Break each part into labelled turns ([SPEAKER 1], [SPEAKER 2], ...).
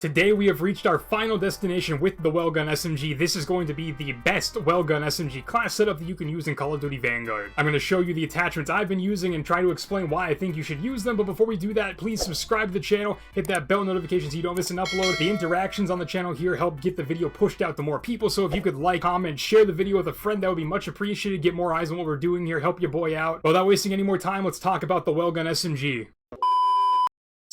[SPEAKER 1] Today we have reached our final destination with the Welgun SMG. This is going to be the best Welgun SMG class setup that you can use in Call of Duty Vanguard. I'm going to show you the attachments I've been using and try to explain why I think you should use them, but before we do that, please subscribe to the channel, hit that bell notification so you don't miss an upload. The interactions on the channel here help get the video pushed out to more people, so if you could like, comment, share the video with a friend, that would be much appreciated. Get more eyes on what we're doing here, help your boy out. Without wasting any more time, let's talk about the Welgun SMG.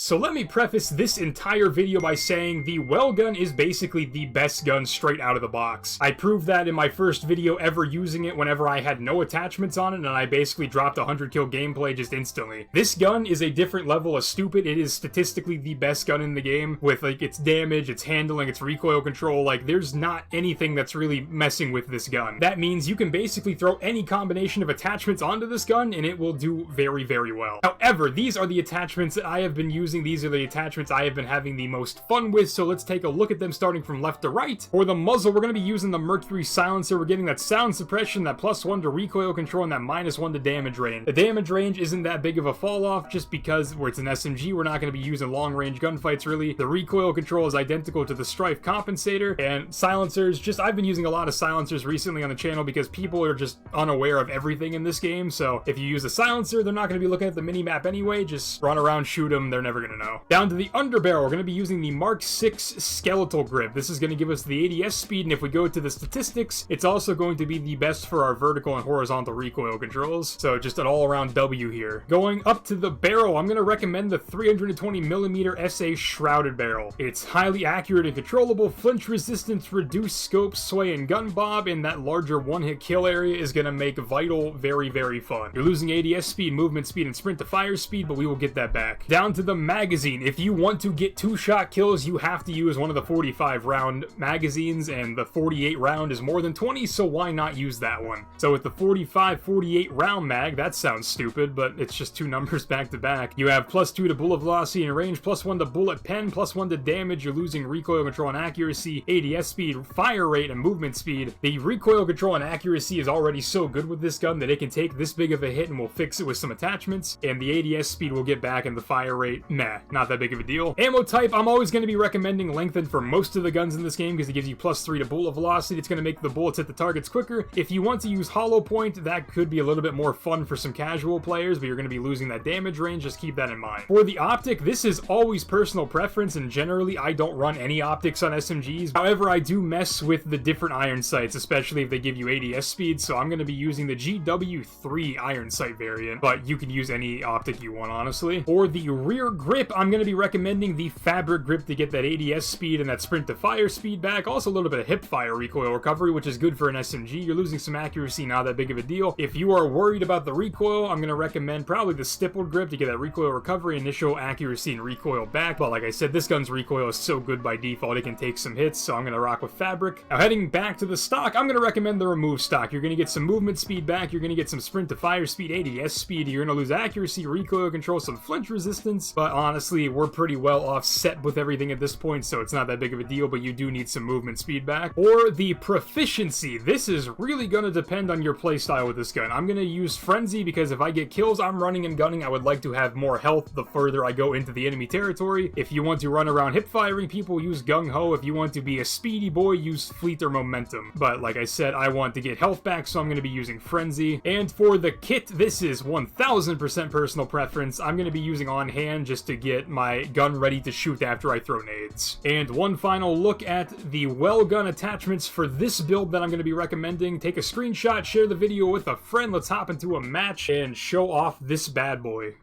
[SPEAKER 1] So let me preface this entire video by saying the Welgun is basically the best gun straight out of the box. I proved that in my first video ever using it whenever I had no attachments on it, and I basically dropped 100 kill gameplay just instantly. This gun is a different level of stupid. It is statistically the best gun in the game with like its damage, its handling, its recoil control. Like there's not anything that's really messing with this gun. That means you can basically throw any combination of attachments onto this gun and it will do very, very well. However, these are the attachments that I have been using. These are the attachments I have been having the most fun with, so let's take a look at them starting from left to right. For the muzzle, we're going to be using the Mercury silencer. We're getting that sound suppression, that +1 to recoil control, and that -1 to damage range. The damage range isn't that big of a fall off just because where it's an SMG, we're not going to be using long range gunfights really. The recoil control is identical to the Strife compensator, and silencers, I've been using a lot of silencers recently on the channel because people are just unaware of everything in this game, so if you use a silencer, they're not going to be looking at the mini-map anyway. Just run around, shoot them, they're never going to know. Down to the underbarrel, we're going to be using the Mark 6 skeletal grip. This is going to give us the ADS speed, and if we go to the statistics, it's also going to be the best for our vertical and horizontal recoil controls. So just an all-around W here. Going up to the barrel, I'm going to recommend the 320mm SA shrouded barrel. It's highly accurate and controllable, flinch resistance, reduced scope, sway, and gun bob, and that larger one-hit kill area is going to make Vital very, very fun. You're losing ADS speed, movement speed, and sprint to fire speed, but we will get that back. Down to the magazine. If you want to get 2-shot kills, you have to use one of the 45 round magazines, and the 48 round is more than 20, so why not use that one? So with the 45-48 round mag, that sounds stupid, but it's just two numbers back to back. You have +2 to bullet velocity and range, +1 to bullet pen, +1 to damage. You're losing recoil control and accuracy, ADS speed, fire rate, and movement speed. The recoil control and accuracy is already so good with this gun that it can take this big of a hit and we'll fix it with some attachments, and the ADS speed will get back, and the fire rate, nah, not that big of a deal. Ammo type, I'm always going to be recommending lengthened for most of the guns in this game because it gives you +3 to bullet velocity. It's going to make the bullets hit the targets quicker. If you want to use hollow point, that could be a little bit more fun for some casual players, but you're going to be losing that damage range. Just keep that in mind. For the optic, this is always personal preference, and generally I don't run any optics on SMGs. However, I do mess with the different iron sights, especially if they give you ADS speed, so I'm going to be using the GW3 iron sight variant, but you can use any optic you want, honestly. For the rear grip, I'm going to be recommending the fabric grip to get that ADS speed and that sprint to fire speed back. Also a little bit of hip fire recoil recovery, which is good for an SMG. You're losing some accuracy, not that big of a deal. If you are worried about the recoil, I'm going to recommend probably the stippled grip to get that recoil recovery, initial accuracy, and recoil back. But like I said, this gun's recoil is so good by default, it can take some hits, so I'm going to rock with fabric. Now heading back to the stock, I'm going to recommend the remove stock. You're going to get some movement speed back, you're going to get some sprint to fire speed, ADS speed, you're going to lose accuracy, recoil control, some flinch resistance, but honestly, we're pretty well offset with everything at this point, so it's not that big of a deal, but you do need some movement speed back. Or the proficiency, this is really going to depend on your playstyle with this gun. I'm going to use frenzy because if I get kills, I'm running and gunning. I would like to have more health the further I go into the enemy territory. If you want to run around hip firing people, use gung-ho. If you want to be a speedy boy, use fleet or momentum. But like I said, I want to get health back, so I'm going to be using frenzy. And for the kit, this is 1000% personal preference. I'm going to be using on hand just to get my gun ready to shoot after I throw nades. And one final look at the Welgun attachments for this build that I'm going to be recommending. Take a screenshot, share the video with a friend, let's hop into a match and show off this bad boy.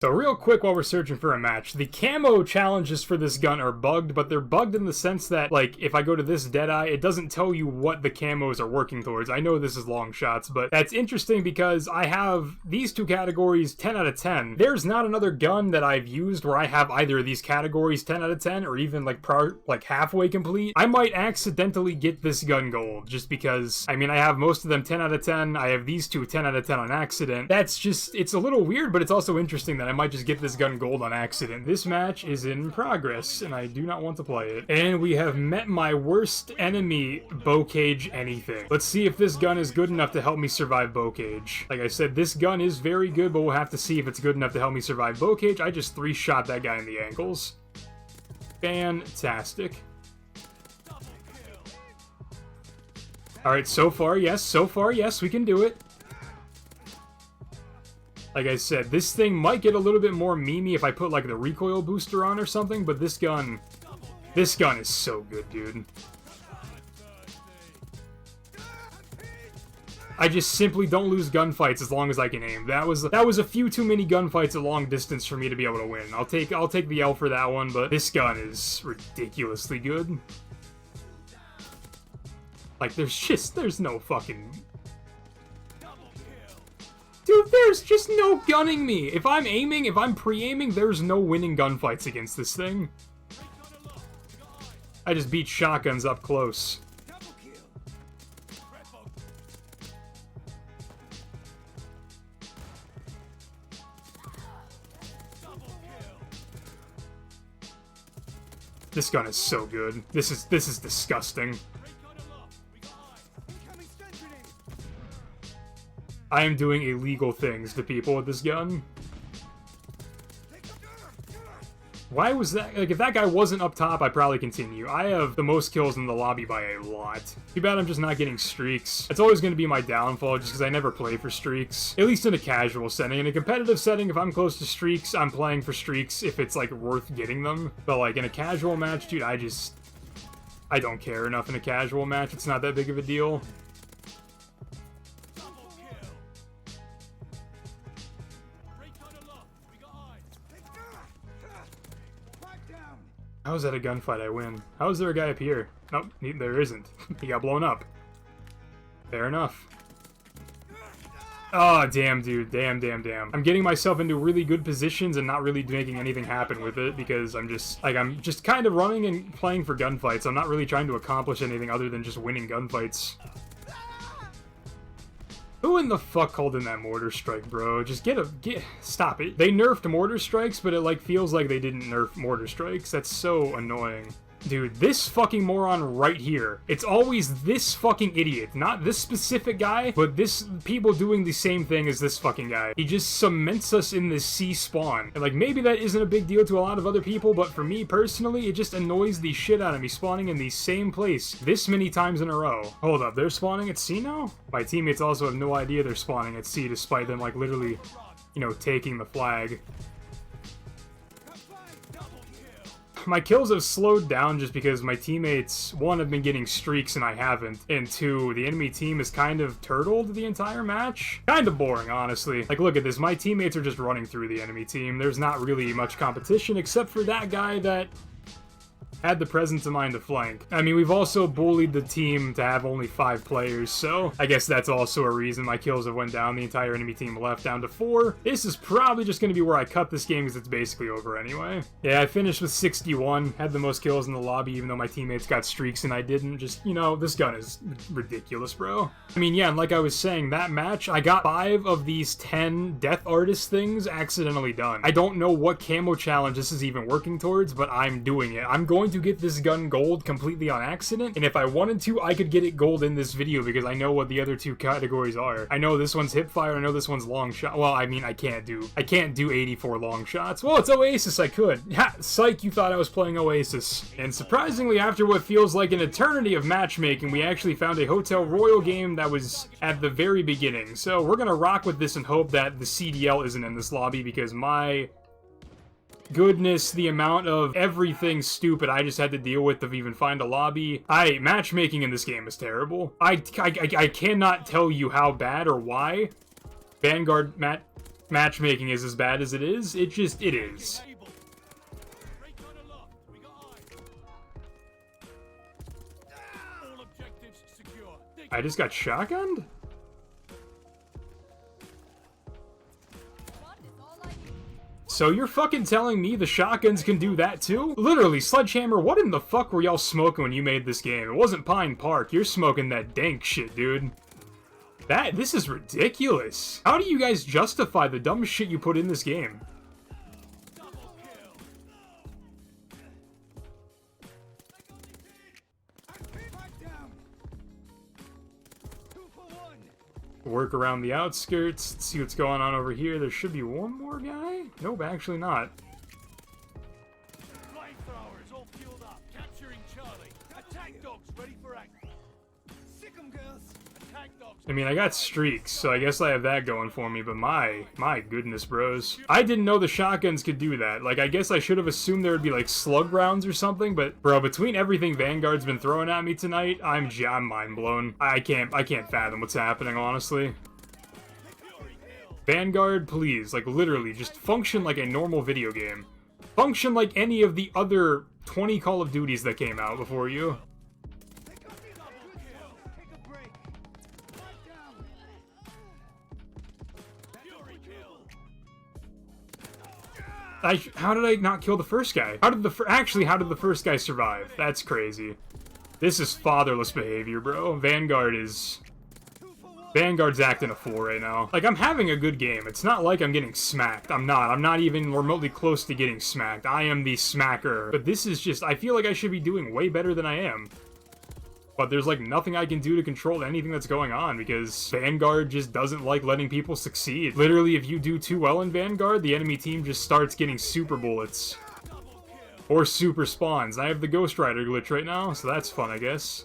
[SPEAKER 1] So real quick while we're searching for a match, the camo challenges for this gun are bugged, but they're bugged in the sense that, like, if I go to this Deadeye, it doesn't tell you what the camos are working towards. I know this is long shots, but that's interesting because I have these two categories 10 out of 10. There's not another gun that I've used where I have either of these categories 10 out of 10 or even like halfway complete. I might accidentally get this gun gold just because, I mean, I have most of them 10 out of 10. I have these two 10 out of 10 on accident. That's just, it's a little weird, but it's also interesting that I might just get this gun gold on accident. This match is in progress, and I do not want to play it. And we have met my worst enemy, bow cage anything. Let's see if this gun is good enough to help me survive bow cage. Like I said, this gun is very good, but we'll have to see if it's good enough to help me survive bow cage. I just 3-shot that guy in the ankles. Fantastic. Alright, so far, yes, we can do it. Like I said, this thing might get a little bit more memey if I put, like, the recoil booster on or something, but this gun is so good, dude. I just simply don't lose gunfights as long as I can aim. That was a few too many gunfights at long distance for me to be able to win. I'll take the L for that one, but this gun is ridiculously good. Like, there's no fucking... Dude, there's just no gunning me! If I'm aiming, if I'm pre-aiming, there's no winning gunfights against this thing. I just beat shotguns up close. This gun is so good. This is disgusting. I am doing illegal things to people with this gun. Why was that? Like, if that guy wasn't up top, I'd probably continue. I have the most kills in the lobby by a lot. Too bad I'm just not getting streaks. It's always going to be my downfall, just because I never play for streaks. At least in a casual setting. In a competitive setting, if I'm close to streaks, I'm playing for streaks if it's, like, worth getting them. But, like, in a casual match, dude, I don't care enough in a casual match. It's not that big of a deal. How is that a gunfight I win? How is there a guy up here? Nope, there isn't. He got blown up. Fair enough. Oh, damn, dude. Damn. I'm getting myself into really good positions and not really making anything happen with it because I'm just kind of running and playing for gunfights. I'm not really trying to accomplish anything other than just winning gunfights. Who in the fuck called in that mortar strike, bro? Just stop it. They nerfed mortar strikes, but it, like, feels like they didn't nerf mortar strikes. That's so annoying. Dude, this fucking moron right here. It's always this fucking idiot. Not this specific guy, but people doing the same thing as this fucking guy. He just cements us in this C spawn. And, like, maybe that isn't a big deal to a lot of other people, but for me personally, it just annoys the shit out of me spawning in the same place this many times in a row. Hold up, they're spawning at C now? My teammates also have no idea they're spawning at C despite them, like, literally, you know, taking the flag. My kills have slowed down just because my teammates, one, have been getting streaks and I haven't, and two, the enemy team is kind of turtled the entire match. Kind of boring, honestly. Like, look at this, my teammates are just running through the enemy team. There's not really much competition except for that guy that had the presence of mind to flank. I mean, we've also bullied the team to have only 5 players, so I guess that's also a reason my kills have went down. The entire enemy team left down to 4. This is probably just going to be where I cut this game because it's basically over anyway. Yeah, I finished with 61, had the most kills in the lobby even though my teammates got streaks and I didn't. Just, you know, this gun is ridiculous, bro. I mean, yeah, and like I was saying, that match, I got 5 of these 10 Death Artist things accidentally done. I don't know what camo challenge this is even working towards, but I'm doing it. I'm going to get this gun gold completely on accident, and if I wanted to, I could get it gold in this video because I know what the other 2 categories are. I know this one's hipfire, I know this one's long shot. Well, I mean, I can't do 84 long shots. Well, it's Oasis, I could. Ha! Psych, you thought I was playing Oasis. And surprisingly, after what feels like an eternity of matchmaking, we actually found a Hotel Royal game that was at the very beginning. So we're gonna rock with this and hope that the CDL isn't in this lobby because my goodness, the amount of everything stupid I just had to deal with to even find a lobby. Matchmaking in this game is terrible. I cannot tell you how bad or why Vanguard matchmaking is as bad as it is. It is. I just got shotgunned? So you're fucking telling me the shotguns can do that too? Literally, Sledgehammer, what in the fuck were y'all smoking when you made this game? It wasn't Pine Park. You're smoking that dank shit, dude. This is ridiculous. How do you guys justify the dumb shit you put in this game? Work around the outskirts, see what's going on over here. There should be one more guy? Nope, actually not. I mean, I got streaks, so I guess I have that going for me, but my goodness, bros. I didn't know the shotguns could do that. Like, I guess I should have assumed there would be, like, slug rounds or something, but, bro, between everything Vanguard's been throwing at me tonight, I'm mind blown. I can't fathom what's happening, honestly. Vanguard, please, like, literally, just function like a normal video game. Function like any of the other 20 Call of Duties that came out before you. How did I not kill the first guy? Actually, how did the first guy survive? That's crazy. This is fatherless behavior, bro. Vanguard's acting a fool right now. Like, I'm having a good game. It's not like I'm getting smacked. I'm not even remotely close to getting smacked. I am the smacker. But this is just, I feel like I should be doing way better than I am. But there's, like, nothing I can do to control anything that's going on, because Vanguard just doesn't like letting people succeed. Literally, if you do too well in Vanguard, the enemy team just starts getting super bullets. Or super spawns. I have the Ghost Rider glitch right now, so that's fun, I guess.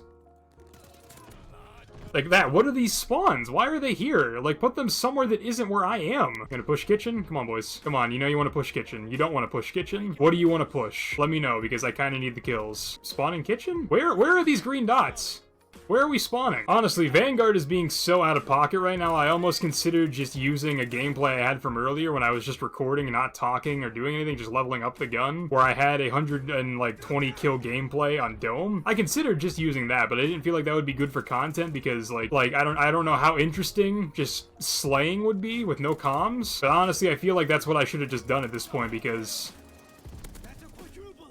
[SPEAKER 1] Like that, what are these spawns? Why are they here? Like, put them somewhere that isn't where I am. Gonna push kitchen? Come on, boys. Come on, you know you want to push kitchen. You don't want to push kitchen? What do you want to push? Let me know, because I kind of need the kills. Spawning kitchen? Where are these green dots? Where are we spawning? Honestly, Vanguard is being so out of pocket right now, I almost considered just using a gameplay I had from earlier when I was just recording and not talking or doing anything, just leveling up the gun, where I had 120 kill gameplay on Dome. I considered just using that, but I didn't feel like that would be good for content because like I don't know how interesting just slaying would be with no comms. But honestly, I feel like that's what I should have just done at this point, because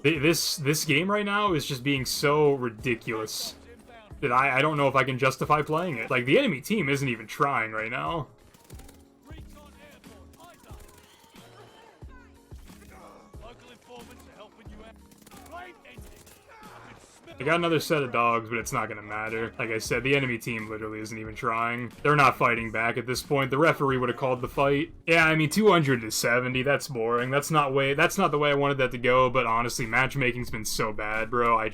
[SPEAKER 1] this game right now is just being so ridiculous that I don't know if I can justify playing it. Like, the enemy team isn't even trying right now. I got another set of dogs, but it's not gonna matter. Like I said, the enemy team literally isn't even trying. They're not fighting back at this point. The referee would have called the fight. Yeah, I mean, 200 to 70, that's boring. That's not the way I wanted that to go, but honestly, matchmaking's been so bad, bro. I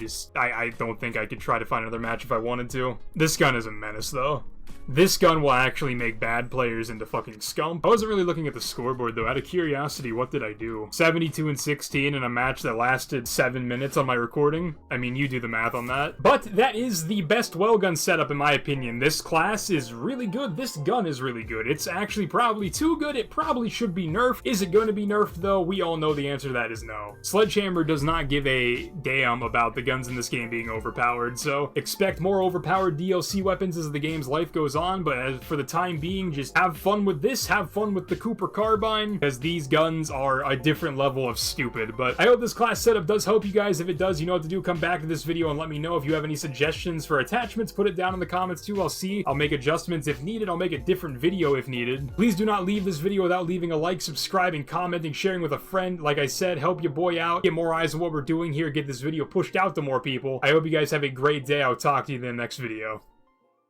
[SPEAKER 1] don't think I could try to find another match if I wanted to. This gun is a menace, though. This gun will actually make bad players into fucking scum. I wasn't really looking at the scoreboard, though. Out of curiosity, what did I do? 72 and 16 in a match that lasted 7 minutes on my recording? I mean, you do the math on that. But that is the best Welgun setup, in my opinion. This class is really good. This gun is really good. It's actually probably too good. It probably should be nerfed. Is it going to be nerfed, though? We all know the answer to that is no. Sledgehammer does not give a damn about the guns in this game being overpowered, so expect more overpowered DLC weapons as the game's life goes on, but as for the time being, just have fun with this, have fun with the Cooper carbine, because these guns are a different level of stupid. But I hope this class setup does help you guys. If it does, you know what to do. Come back to this video and let me know. If you have any suggestions for attachments, put it down in the comments too. I'll make adjustments if needed. I'll make a different video if needed. Please do not leave this video without leaving a like, subscribing, commenting, sharing with a friend. Like I said, help your boy out, get more eyes on what we're doing here, get this video pushed out to more people. I hope you guys have a great day. I'll talk to you in the next video.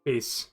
[SPEAKER 1] Peace.